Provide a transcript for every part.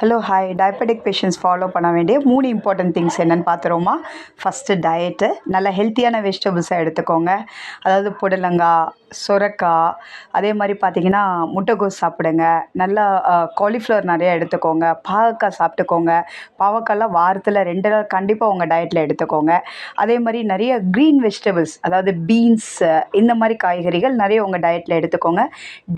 Hello hi diabetic patients follow பண்ண வேண்டிய 3 important things என்னென்னு பார்த்துருவோமா. ஃபஸ்ட்டு டயட்டு, நல்ல ஹெல்த்தியான வெஜிடபிள்ஸாக எடுத்துக்கோங்க. அதாவது புடலங்காய், சொரக்காய், அதே மாதிரி பார்த்திங்கன்னா முட்டைகோஸ் சாப்பிடுங்க. நல்லா காலிஃப்ளவர் நிறையா எடுத்துக்கோங்க. பாவக்காய் சாப்பிட்டுக்கோங்க. பாவக்காய்லாம் வாரத்தில் 2 நாள் கண்டிப்பாக உங்கள் டயட்டில் எடுத்துக்கோங்க. அதே மாதிரி நிறைய க்ரீன் வெஜிடபிள்ஸ், அதாவது பீன்ஸ், இந்த மாதிரி காய்கறிகள் நிறைய உங்கள் டயட்டில் எடுத்துக்கோங்க.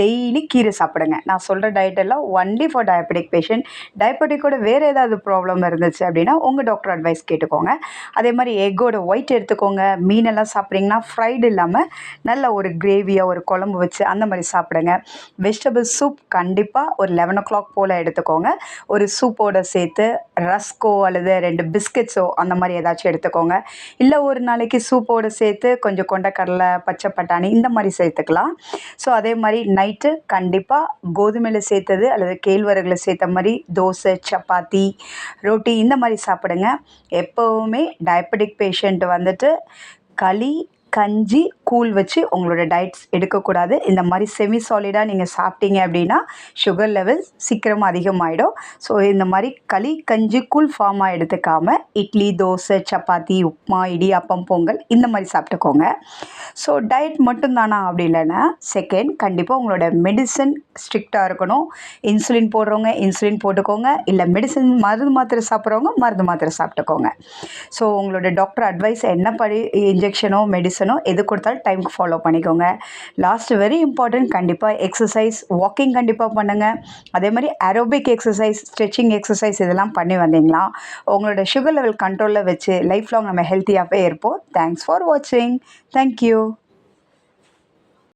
டெய்லி கீரை சாப்பிடுங்க. நான் சொல்கிற டயட்டெல்லாம் ஒன்லி ஃபார் டயபெட்டிக் பேஷண்ட். டயபெட்டிக்கோட வேறு ஏதாவது ப்ராப்ளம் இருந்துச்சு அப்படின்னா உங்கள் டாக்டர் அட்வைஸ் கேட்டுக்கோங்க. அதே மாதிரி எக்கோட ஒயிட் எடுத்துக்கோங்க. மீனெல்லாம் சாப்பிட்றீங்கன்னா ஃப்ரைடு இல்லாமல் நல்ல ஒரு கிரேவியாக ஒரு குழம்பு வச்சு அந்த மாதிரி சாப்பிடுங்க. வெஜிடபிள் சூப் கண்டிப்பாக ஒரு 11 o'clock போல் எடுத்துக்கோங்க. ஒரு சூப்போடு சேர்த்து ரஸ்கோ அல்லது 2 பிஸ்கெட்ஸோ அந்த மாதிரி ஏதாச்சும் எடுத்துக்கோங்க. இல்லை ஒரு நாளைக்கு சூப்போடு சேர்த்து கொஞ்சம் கொண்டைக்கடலை, பச்சை பட்டாணி இந்த மாதிரி சேர்த்துக்கலாம். ஸோ அதே மாதிரி நைட்டு கண்டிப்பாக கோதுமையில் சேர்த்தது அல்லது கேழ்வரகுல சேர்த்த மாதிரி தோசை, சப்பாத்தி, ரொட்டி இந்த மாதிரி சாப்பிடுங்க. எப்போவுமே டயபெட்டிக் பேஷண்ட் வந்துட்டு களி, கஞ்சி, கூழ் வச்சு உங்களோட டயட்ஸ் எடுக்கக்கூடாது. இந்த மாதிரி செமி சாலிடாக நீங்கள் சாப்பிட்டீங்க அப்படின்னா சுகர் லெவல் சீக்கிரமாக அதிகமாகிடும். ஸோ இந்த மாதிரி களி, கஞ்சி, கூழ் ஃபார்மாக எடுத்துக்காமல் இட்லி, தோசை, சப்பாத்தி, உப்புமா, இடியாப்பம், பொங்கல் இந்த மாதிரி சாப்பிட்டுக்கோங்க. ஸோ டயட் மட்டும்தானா அப்படி இல்லைன்னா செகண்ட் கண்டிப்பாக உங்களோட மெடிசன் ஸ்ட்ரிக்டாக இருக்கணும். இன்சுலின் போடுறவங்க இன்சுலின் போட்டுக்கோங்க. இல்லை மெடிசன் மருந்து மாத்திரை சாப்பிட்றவங்க மருந்து மாத்திரை சாப்பிட்டுக்கோங்க. ஸோ உங்களோட டாக்டர் அட்வைஸ் என்ன படி இன்ஜெக்ஷனோ மெடிசனோ எது கொடுத்தாலும் டைமுக்கு ஃபாலோ பண்ணிக்கோங்க. லாஸ்ட் வெரி இம்பார்ட்டன்ட், கண்டிப்பாக எக்ஸசைஸ், வாக்கிங் கண்டிப்பாக பண்ணுங்கள். அதே மாதிரி ஏரோபிக் எக்ஸசைஸ், ஸ்ட்ரெச்சிங் எக்ஸசைஸ் இதெல்லாம் பண்ணி வந்தீங்களா உங்களோட சுகர் லெவல் கண்ட்ரோலில் வச்சு லைஃப் லாங் நம்ம ஹெல்த்தியாகவே இருப்போம். தேங்க்ஸ் ஃபார் வாட்சிங். தேங்க்யூ.